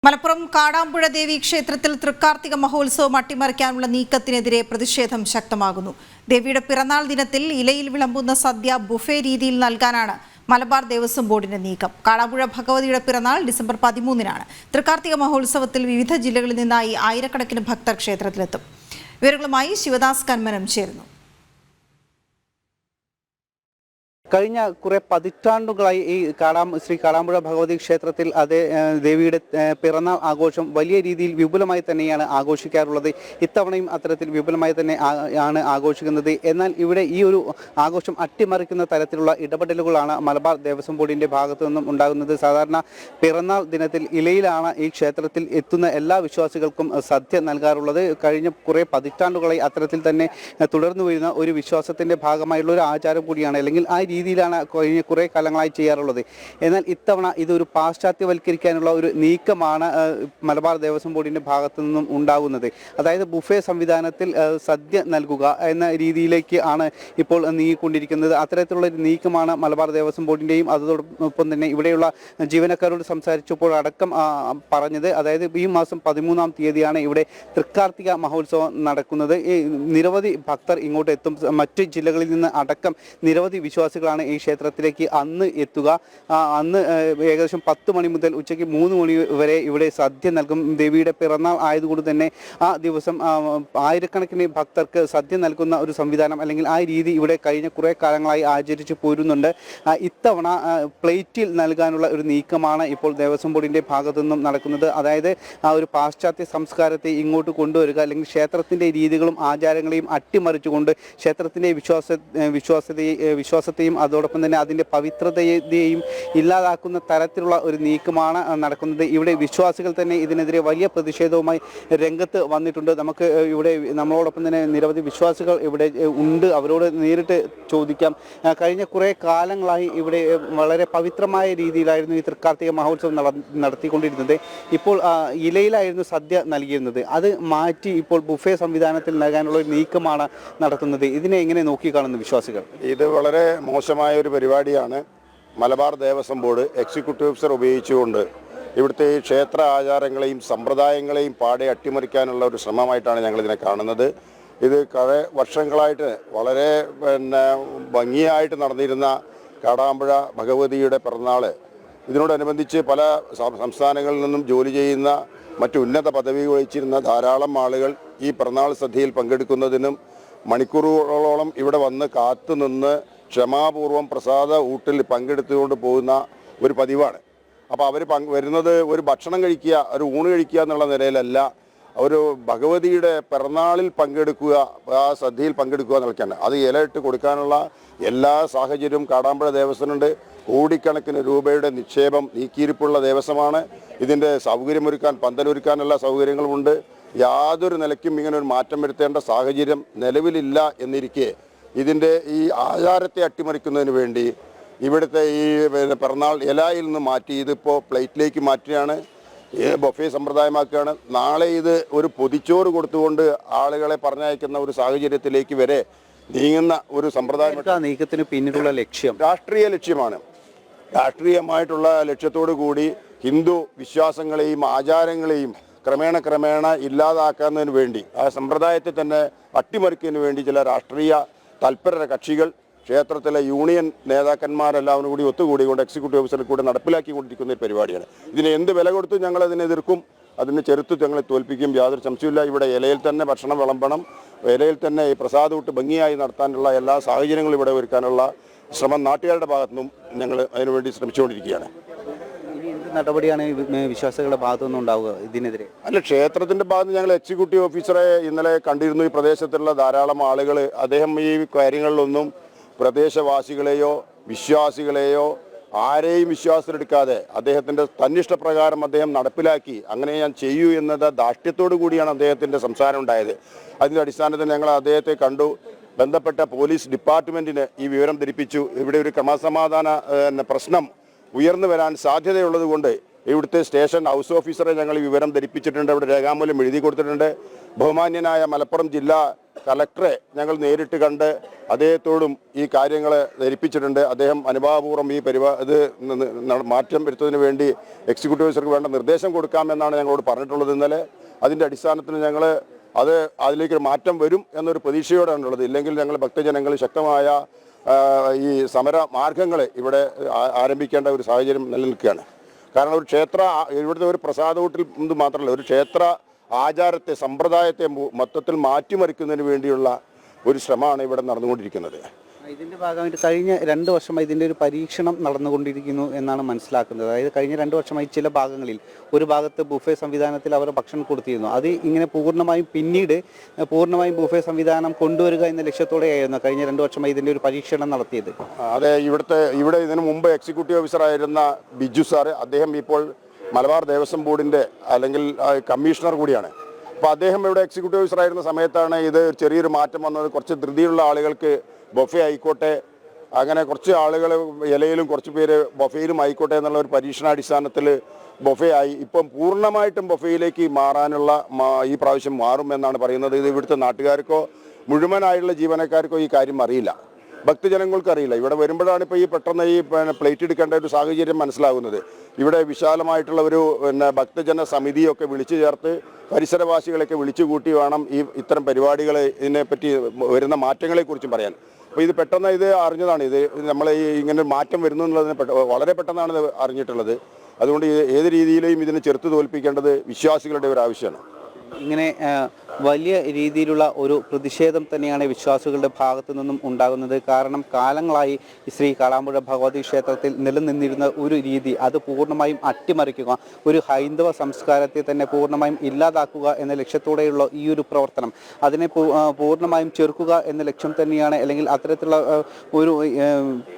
മലപ്പുറം കാടാമ്പുഴ ദേവി ക്ഷേത്രത്തിൽ തൃക്കാർത്തിക മഹോത്സവം അട്ടിമറിക്കാനുള്ള നീക്കത്തിനെതിരെ പ്രതിഷേധം ശക്തമാകുന്നു. ദേവിയുടെ പിറന്നാൾ ദിനത്തിൽ ഇലയിൽ വിളമ്പുന്ന സദ്യ ബുഫേ രീതിയിൽ നൽകാനാണ് മലബാർ ദേവസ്വം ബോർഡിന്റെ നീക്കം. കാടാമ്പുഴ ഭഗവതിയുടെ പിറന്നാൾ ഡിസംബർ 13-നാണ്. തൃക്കാർത്തിക മഹോത്സവത്തിൽ വിവിധ ജില്ലകളിൽ നിന്നായി ആയിരക്കണക്കിന് ഭക്തർ ക്ഷേത്രത്തിലെത്തും. വിവരങ്ങളുമായി ശിവദാസ് കന്മനം ചേരുന്നു. കഴിഞ്ഞ കുറെ പതിറ്റാണ്ടുകളായി ഈ ശ്രീ കാടാമ്പുഴ ഭഗവതി ക്ഷേത്രത്തിൽ ദേവിയുടെ പിറന്നാൾ ആഘോഷം വലിയ രീതിയിൽ വിപുലമായി തന്നെയാണ് ആഘോഷിക്കാറുള്ളത്. ഇത്തവണയും അത്തരത്തിൽ വിപുലമായി തന്നെ ആണ് ആഘോഷിക്കുന്നത്. എന്നാൽ ഇവിടെ ഈ ഒരു ആഘോഷം അട്ടിമറിക്കുന്ന തരത്തിലുള്ള ഇടപെടലുകളാണ് മലബാർ ദേവസ്വം ബോർഡിന്റെ ഭാഗത്തു നിന്നും ഉണ്ടാകുന്നത്. സാധാരണ പിറന്നാൾ ദിനത്തിൽ ഇലയിലാണ് ഈ ക്ഷേത്രത്തിൽ എത്തുന്ന എല്ലാ വിശ്വാസികൾക്കും സദ്യ നൽകാറുള്ളത്. കഴിഞ്ഞ കുറെ പതിറ്റാണ്ടുകളായി അത്തരത്തിൽ തന്നെ തുടർന്നു വരുന്ന ഒരു വിശ്വാസത്തിന്റെ ഭാഗമായുള്ള ഒരു ആചാരം കൂടിയാണ്, അല്ലെങ്കിൽ ആ രീതിയിലാണ് കഴിഞ്ഞ കുറേ കാലങ്ങളായി ചെയ്യാറുള്ളത്. എന്നാൽ ഇത്തവണ ഇതൊരു പാശ്ചാത്യവൽക്കരിക്കാനുള്ള ഒരു നീക്കമാണ് മലബാർ ദേവസ്വം ബോർഡിന്റെ ഭാഗത്തു നിന്നും ഉണ്ടാകുന്നത്. അതായത് ബുഫേ സംവിധാനത്തിൽ സദ്യ നൽകുക എന്ന രീതിയിലേക്ക് ആണ് ഇപ്പോൾ നീങ്ങിക്കൊണ്ടിരിക്കുന്നത്. അത്തരത്തിലുള്ള ഒരു നീക്കമാണ് മലബാർ ദേവസ്വം ബോർഡിന്റെയും അതോടൊപ്പം തന്നെ ഇവിടെയുള്ള ജീവനക്കാരോട് സംസാരിച്ചപ്പോൾ അടക്കം പറഞ്ഞത്. അതായത് ഈ മാസം 13-ാം തീയതിയാണ് ഇവിടെ തൃക്കാർത്തിക മഹോത്സവം നടക്കുന്നത്. ഈ നിരവധി ഭക്തർ ഇങ്ങോട്ട് എത്തും. മറ്റു ജില്ലകളിൽ നിന്ന് അടക്കം നിരവധി വിശ്വാസികൾ ഈ ക്ഷേത്രത്തിലേക്ക് അന്ന് എത്തുക. അന്ന് ഏകദേശം 10 മണി മുതൽ ഉച്ചയ്ക്ക് 3 മണി വരെ ഇവിടെ സദ്യ നൽകും. ദേവിയുടെ പിറന്നാൾ ആയതുകൊണ്ട് തന്നെ ആ ദിവസം ആയിരക്കണക്കിന് ഭക്തർക്ക് സദ്യ നൽകുന്ന ഒരു സംവിധാനം, അല്ലെങ്കിൽ ആ രീതി ഇവിടെ കഴിഞ്ഞ കുറേ കാലങ്ങളായി ആചരിച്ചു പോരുന്നുണ്ട്. ഇത്തവണ പ്ലേറ്റിൽ നൽകാനുള്ള ഒരു നീക്കമാണ് ഇപ്പോൾ ദേവസ്വം ബോർഡിന്റെ ഭാഗത്തു നിന്നും നടക്കുന്നത്. അതായത് ആ ഒരു പാശ്ചാത്യ സംസ്കാരത്തെ ഇങ്ങോട്ട് കൊണ്ടുവരിക, അല്ലെങ്കിൽ ക്ഷേത്രത്തിന്റെ രീതികളും ആചാരങ്ങളെയും അട്ടിമറിച്ചുകൊണ്ട് ക്ഷേത്രത്തിന്റെ വിശ്വാസത്തെയും അതോടൊപ്പം തന്നെ അതിൻ്റെ പവിത്രതയെയും ഇല്ലാതാക്കുന്ന തരത്തിലുള്ള ഒരു നീക്കമാണ് നടക്കുന്നത്. ഇവിടെ വിശ്വാസികൾ തന്നെ ഇതിനെതിരെ വലിയ പ്രതിഷേധവുമായി രംഗത്ത് വന്നിട്ടുണ്ട്. നമുക്ക് ഇവിടെ നമ്മളോടൊപ്പം തന്നെ നിരവധി വിശ്വാസികൾ ഇവിടെ ഉണ്ട്. അവരോട് നേരിട്ട് ചോദിക്കാം. കഴിഞ്ഞ കുറേ കാലങ്ങളായി ഇവിടെ വളരെ പവിത്രമായ രീതിയിലായിരുന്നു ഈ തൃക്കാർത്തിക മഹോത്സവം നടത്തിക്കൊണ്ടിരുന്നത്. ഇപ്പോൾ ഇലയിലായിരുന്നു സദ്യ നൽകിയിരുന്നത്. അത് മാറ്റി ഇപ്പോൾ ബുഫേ സംവിധാനത്തിൽ നൽകാനുള്ള ഒരു നീക്കമാണ് നടത്തുന്നത്. ഇതിനെ എങ്ങനെ നോക്കിക്കാണുന്നു വിശ്വാസികൾ? ഇത് വളരെ മോശമായ ഒരു പരിപാടിയാണ്. Malabar Devaswom board executive officer ഉപയോഗിച്ചുകൊണ്ട് ഇവിടുത്തെ ക്ഷേത്ര ആചാരങ്ങളെയും സമ്പ്രദായങ്ങളെയും പാടെ അട്ടിമറിക്കാനുള്ള ഒരു ശ്രമമായിട്ടാണ് ഞങ്ങളിതിനെ കാണുന്നത്. ഇത് കുറേ വർഷങ്ങളായിട്ട് വളരെ ഭംഗിയായിട്ട് നടന്നിരുന്ന കാടാമ്പുഴ ഭഗവതിയുടെ പിറന്നാൾ, ഇതിനോടനുബന്ധിച്ച് പല സംസ്ഥാനങ്ങളിൽ നിന്നും ജോലി ചെയ്യുന്ന മറ്റു ഉന്നത പദവി വഹിച്ചിരുന്ന ധാരാളം ആളുകൾ ഈ പിറന്നാൾ സദ്യയിൽ പങ്കെടുക്കുന്നതിനും മണിക്കൂറുകളോളം ഇവിടെ വന്ന് കാത്തുനിന്ന് ക്ഷമാപൂർവം പ്രസാദ ഊട്ടിൽ പങ്കെടുത്തുകൊണ്ട് പോകുന്ന ഒരു പതിവാണ്. അപ്പോൾ അവർ വരുന്നത് ഒരു ഭക്ഷണം കഴിക്കുക, ഒരു ഊണ് കഴിക്കുക എന്നുള്ള നിലയിലല്ല, ഒരു ഭഗവതിയുടെ പിറന്നാളിൽ പങ്കെടുക്കുക, ആ സദ്യയിൽ പങ്കെടുക്കുക എന്നുള്ളതാണ്. അത് ഇലയിട്ട് കൊടുക്കാനുള്ള എല്ലാ സാഹചര്യവും കാടാമ്പുഴ ദേവസ്വമുണ്ട്. കോടിക്കണക്കിന് രൂപയുടെ നിക്ഷേപം നീക്കിയിരിപ്പുള്ള ദേവസ്വമാണ്. ഇതിൻ്റെ സൗകര്യമൊരുക്കാൻ, പന്തലൊരുക്കാനുള്ള സൗകര്യങ്ങളുമുണ്ട്. യാതൊരു നിലയ്ക്കും ഇങ്ങനെ ഒരു മാറ്റം വരുത്തേണ്ട സാഹചര്യം നിലവിലില്ല എന്നിരിക്കെ ഇതിൻ്റെ ഈ ആചാരത്തെ അട്ടിമറിക്കുന്നതിന് വേണ്ടി ഇവിടുത്തെ ഈ പിറന്നാൾ ഇലയിൽ നിന്ന് മാറ്റി ഇതിപ്പോൾ പ്ലേറ്റിലേക്ക് മാറ്റുകയാണ്, ബൊഫേ സമ്പ്രദായമാക്കുകയാണ്. നാളെ ഇത് ഒരു പൊതിച്ചോറ് കൊടുത്തുകൊണ്ട് ആളുകളെ പറഞ്ഞയക്കുന്ന ഒരു സാഹചര്യത്തിലേക്ക് വരെ നീങ്ങുന്ന ഒരു സമ്പ്രദായം. നീക്കത്തിന് പിന്നിലുള്ള ലക്ഷ്യം രാഷ്ട്രീയ ലക്ഷ്യമാണ്. രാഷ്ട്രീയമായിട്ടുള്ള ലക്ഷ്യത്തോടു കൂടി ഹിന്ദു വിശ്വാസങ്ങളെയും ആചാരങ്ങളെയും ക്രമേണ ഇല്ലാതാക്കുന്നതിന് വേണ്ടി, ആ സമ്പ്രദായത്തെ തന്നെ അട്ടിമറിക്കുന്നതിന് വേണ്ടി ചില രാഷ്ട്രീയ തൽപര കക്ഷികൾ, ക്ഷേത്രത്തിലെ യൂണിയൻ നേതാക്കന്മാരെല്ലാവരും കൂടി ഒത്തുകൂടിക്കൊണ്ട് എക്സിക്യൂട്ടീവ് ഓഫീസറിൽ കൂടി നടപ്പിലാക്കിക്കൊണ്ടിരിക്കുന്ന ഒരു പരിപാടിയാണ്. ഇതിന് എന്ത് വില കൊടുത്തു ഞങ്ങൾ അതിനെ എതിർക്കും, അതിന് ചെറുത്തു ഞങ്ങളെ തോൽപ്പിക്കും, യാതൊരു സംശയമില്ല. ഇവിടെ ഇലയിൽ തന്നെ ഭക്ഷണം വിളമ്പണം, ഇലയിൽ തന്നെ ഈ പ്രസാദ ഊട്ട് ഭംഗിയായി നടത്താനുള്ള എല്ലാ സാഹചര്യങ്ങളും ഇവിടെ ഒരുക്കാനുള്ള ശ്രമം നാട്ടുകാരുടെ ഭാഗത്തുനിന്നും ഞങ്ങൾ അതിനുവേണ്ടി ശ്രമിച്ചുകൊണ്ടിരിക്കുകയാണ്. നടപടിയാണ് വിശ്വാസികളുടെ ഭാഗത്തുനിന്ന് ഉണ്ടാവുക ഇതിനെതിരെ? അല്ല, ക്ഷേത്രത്തിന്റെ ഭാഗത്ത് ഞങ്ങൾ എക്സിക്യൂട്ടീവ് ഓഫീസറെ ഇന്നലെ കണ്ടിരുന്നു. ഈ പ്രദേശത്തുള്ള ധാരാളം ആളുകൾ, അദ്ദേഹം ഈ കാര്യങ്ങളിലൊന്നും പ്രദേശവാസികളെയോ വിശ്വാസികളെയോ ആരെയും വിശ്വാസത്തിലെടുക്കാതെ അദ്ദേഹത്തിൻ്റെ തന്നിഷ്ടപ്രകാരം അദ്ദേഹം നടപ്പിലാക്കി. അങ്ങനെ ഞാൻ ചെയ്യൂ എന്നത് ധാർഷ്ട്യത്തോടു കൂടിയാണ് അദ്ദേഹത്തിൻ്റെ സംസാരം ഉണ്ടായത്. അതിൻ്റെ അടിസ്ഥാനത്തിൽ ഞങ്ങൾ അദ്ദേഹത്തെ കണ്ടു. ബന്ധപ്പെട്ട പോലീസ് ഡിപ്പാർട്ട്മെൻറ്റിന് ഈ വിവരം ധരിപ്പിച്ചു. ഇവിടെ ഒരു ക്രമസമാധാന പ്രശ്നം ഉയർന്നു വരാൻ സാധ്യതയുള്ളത് കൊണ്ട് ഇവിടുത്തെ സ്റ്റേഷൻ ഹൗസ് ഓഫീസറെ ഞങ്ങൾ വിവരം ധരിപ്പിച്ചിട്ടുണ്ട്, അവിടെ രേഖാമൂലം എഴുതി കൊടുത്തിട്ടുണ്ട്. ബഹുമാന്യനായ മലപ്പുറം ജില്ലാ കളക്ടറെ ഞങ്ങൾ നേരിട്ട് കണ്ട് അദ്ദേഹത്തോടും ഈ കാര്യങ്ങൾ ധരിപ്പിച്ചിട്ടുണ്ട്. അദ്ദേഹം അനുഭാവപൂർവ്വം ഈ മാറ്റം വരുത്തുന്നതിന് വേണ്ടി എക്സിക്യൂട്ടീവ് ഓഫീസർക്ക് വേണ്ട നിർദ്ദേശം കൊടുക്കാമെന്നാണ് ഞങ്ങളോട് പറഞ്ഞിട്ടുള്ളത് ഇന്നലെ. അതിൻ്റെ അടിസ്ഥാനത്തിൽ ഞങ്ങൾ അതിലേക്കൊരു മാറ്റം വരും എന്നൊരു പ്രതീക്ഷയോടെയാണുള്ളത്. ഇല്ലെങ്കിൽ ഞങ്ങൾ ഭക്തജനങ്ങൾ ശക്തമായ ഈ സമര മാർഗങ്ങൾ ഇവിടെ ആരംഭിക്കേണ്ട ഒരു സാഹചര്യം നിലനിൽക്കുകയാണ്. കാരണം ഒരു ഇവിടുത്തെ ഒരു പ്രസാദകൂട്ടിൽ ഇത് മാത്രമല്ല, ഒരു ക്ഷേത്ര ആചാരത്തെ സമ്പ്രദായത്തെ മൊത്തത്തിൽ മാറ്റിമറിക്കുന്നതിന് വേണ്ടിയുള്ള ഒരു ശ്രമമാണ് ഇവിടെ നടന്നുകൊണ്ടിരിക്കുന്നത്. ഇതിൻ്റെ ഭാഗമായിട്ട് കഴിഞ്ഞ 2 വർഷമായി ഇതിൻ്റെ ഒരു പരീക്ഷണം നടന്നുകൊണ്ടിരിക്കുന്നു എന്നാണ് മനസ്സിലാക്കുന്നത്. അതായത് കഴിഞ്ഞ 2 വർഷമായി ചില ഭാഗങ്ങളിൽ ഒരു ഭാഗത്ത് ബുഫേ സംവിധാനത്തിൽ അവർ ഭക്ഷണം കൊടുത്തിരുന്നു. അത് ഇങ്ങനെ പൂർണ്ണമായും ബുഫേ സംവിധാനം കൊണ്ടുവരിക എന്ന ലക്ഷ്യത്തോടെയായിരുന്നു കഴിഞ്ഞ 2 വർഷമായി ഇതിൻ്റെ ഒരു പരീക്ഷണം നടത്തിയത്. അതെ, ഇവിടെ ഇതിനു മുമ്പ് എക്സിക്യൂട്ടീവ് ഓഫീസറായിരുന്ന ബിജു സാറ്, അദ്ദേഹം ഇപ്പോൾ മലബാർ ദേവസ്വം ബോർഡിൻ്റെ അല്ലെങ്കിൽ കമ്മീഷണർ കൂടിയാണ്. അപ്പോൾ അദ്ദേഹം ഇവിടെ എക്സിക്യൂട്ടീവ് ഓഫീസറായിരുന്ന സമയത്താണ് ഇത് ചെറിയൊരു മാറ്റം വന്നത്. കുറച്ച് ധൃതിയുള്ള ആളുകൾക്ക് ബൊഫെ ആയിക്കോട്ടെ, അങ്ങനെ കുറച്ച് ആളുകൾ ഇലയിലും കുറച്ച് പേര് ബൊഫയിലും ആയിക്കോട്ടെ എന്നുള്ള ഒരു പരീക്ഷണാടിസ്ഥാനത്തിൽ ബൊഫെ ആയി. ഇപ്പം പൂർണ്ണമായിട്ടും ബൊഫയിലേക്ക് മാറാനുള്ള ഈ പ്രാവശ്യം മാറുമെന്നാണ് പറയുന്നത്. ഇത് ഇവിടുത്തെ നാട്ടുകാർക്കോ മുഴുവനായുള്ള ജീവനക്കാർക്കോ ഈ കാര്യം അറിയില്ല, ഭക്തജനങ്ങൾക്ക് അറിയില്ല. ഇവിടെ വരുമ്പോഴാണ് ഇപ്പോൾ ഈ പെട്ടെന്ന് ഈ പ്ലേറ്റ് എടുക്കേണ്ട ഒരു സാഹചര്യം മനസ്സിലാകുന്നത്. ഇവിടെ വിശാലമായിട്ടുള്ള ഒരു ഭക്തജന സമിതിയൊക്കെ വിളിച്ചു ചേർത്ത് പരിസരവാസികളൊക്കെ വിളിച്ചു കൂട്ടി വേണം ഇത്തരം പരിപാടികൾ ഇതിനെപ്പറ്റി വരുന്ന മാറ്റങ്ങളെക്കുറിച്ചും പറയാൻ. അപ്പോൾ ഇത് പെട്ടെന്ന് ഇത് അറിഞ്ഞതാണ്. നമ്മൾ ഇങ്ങനെ മാറ്റം വരുന്നു എന്നുള്ളതിനെ വളരെ പെട്ടെന്നാണ് ഇത് അറിഞ്ഞിട്ടുള്ളത്. അതുകൊണ്ട് ഏത് രീതിയിലും ഇതിനെ ചെറുത്ത് തോൽപ്പിക്കേണ്ടത് വിശ്വാസികളുടെ ഒരു ആവശ്യമാണ്. ഇങ്ങനെ വലിയ രീതിയിലുള്ള ഒരു പ്രതിഷേധം തന്നെയാണ് വിശ്വാസികളുടെ ഭാഗത്തു നിന്നും ഉണ്ടാകുന്നത്. കാരണം കാലങ്ങളായി ശ്രീ കാളാമ്പുഴ ഭഗവതി ക്ഷേത്രത്തിൽ നിലനിന്നിരുന്ന ഒരു രീതി അത് പൂർണ്ണമായും അട്ടിമറിക്കുക, ഒരു ഹൈന്ദവ സംസ്കാരത്തെ തന്നെ പൂർണ്ണമായും ഇല്ലാതാക്കുക എന്ന ലക്ഷ്യത്തോടെയുള്ള ഈ ഒരു പ്രവർത്തനം, അതിനെ പൂർണ്ണമായും ചെറുക്കുക എന്ന ലക്ഷ്യം തന്നെയാണ്, അല്ലെങ്കിൽ അത്തരത്തിലുള്ള ഒരു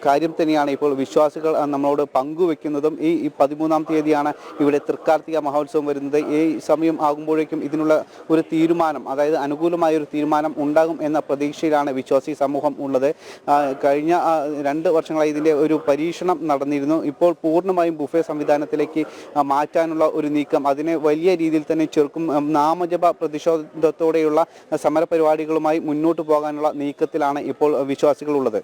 കാര്യം തന്നെയാണ് ഇപ്പോൾ വിശ്വാസികൾ നമ്മളോട് പങ്കുവെക്കുന്നതും. ഈ 13-ാം തീയതിയാണ് ഇവിടെ തൃക്കാർത്തിക മഹോത്സവം വരുന്നത്. ഈ സമയം ആകുമ്പോഴേക്കും ഇതിനുള്ള ഒരു തീരുമാനം, അതായത് അനുകൂലമായ ഒരു തീരുമാനം ഉണ്ടാകും എന്ന പ്രതീക്ഷയിലാണ് വിശ്വാസി സമൂഹം ഉള്ളത്. കഴിഞ്ഞ 2 വർഷങ്ങളായി ഇതിൻ്റെ ഒരു പരീക്ഷണം നടന്നിരുന്നു. ഇപ്പോൾ പൂർണ്ണമായും ബുഫേ സംവിധാനത്തിലേക്ക് മാറ്റാനുള്ള ഒരു നീക്കം, അതിനെ വലിയ രീതിയിൽ തന്നെ ചെറുക്കും. നാമജപ പ്രതിഷേധത്തോടെയുള്ള സമരപരിപാടികളുമായി മുന്നോട്ട് പോകാനുള്ള നീക്കത്തിലാണ് ഇപ്പോൾ വിശ്വാസികളുള്ളത്.